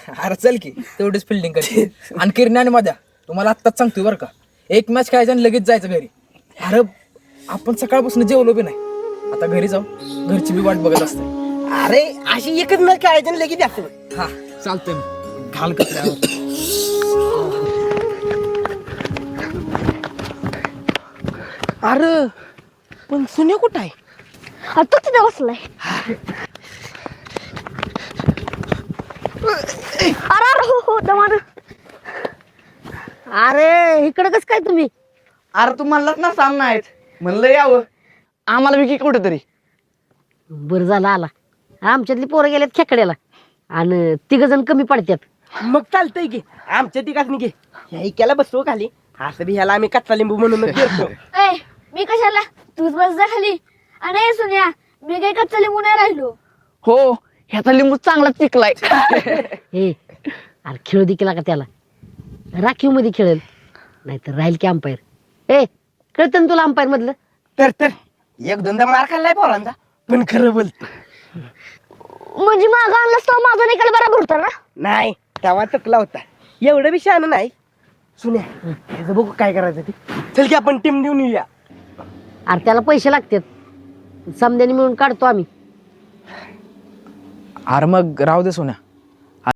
अरे चल की तेवढीच फिल्डिंग करते आणि किरण आणि मध्या तुम्हाला आत्ताच सांगतोय बरं का, एक मॅच खेळायचं आणि लगेच जायचं घरी. अरे आपण सकाळपासून जेवलो बी नाही, आता घरी जाऊ, घरची बी वाट बघत असते. अरे अशी एकच मॅच खेळायची आणि लगेच जास्त. हा चालतंय मग, घाल कपड्यावर. अरे पण सुन्या कुठं आहे? तो तिथे बसलाय. अरे अरे हो दमान. अरे इकडे कस काय तुम्ही? अरे तू म्हणलाच ना सांग नाहीत, म्हणलं यावं आम्हाला विकी कुठेतरी. बरं झालं आला. आमच्यातली पोरं गेल्यात खेकड्याला आणि 3 जण कमी पडतात. मग चालतंय की आमच्या तिघांनी घे, ह्या इक्याला बसवू खाली, असं बी ह्याला आम्ही कच्चा लिंबू म्हणून फिरतो. ए मी कशाला, तूच बस जा खाली. आणि सुन्या मी काही कच्चा लिंबू नाही राहिलो. हो ह्याचा लिंबू चांगलाच पिकलाय. ए अरे खेळू दे केला का त्याला, राखीव मध्ये खेळेल, नाहीतर राहील की अंपायर. ए कळतं ना तुला अंपायर मधलं? तर एक दोनदा मार खाल्लाय पोरांचा, पण खरं बोलतो. म्हणजे मागं आणलास तर माझा निकाल बरोबर होता ना? नाही तेव्हा चुकला होता, एवढं बी शहाणं नाही. सुन्या ह्याचं बघू काय करायचं ते. चल की आपण टीम देऊन येऊया. अरे त्याला पैसे लागतात, समद्याने मिळून काढतो आम्ही. अरे मग राहू दे सोन्या,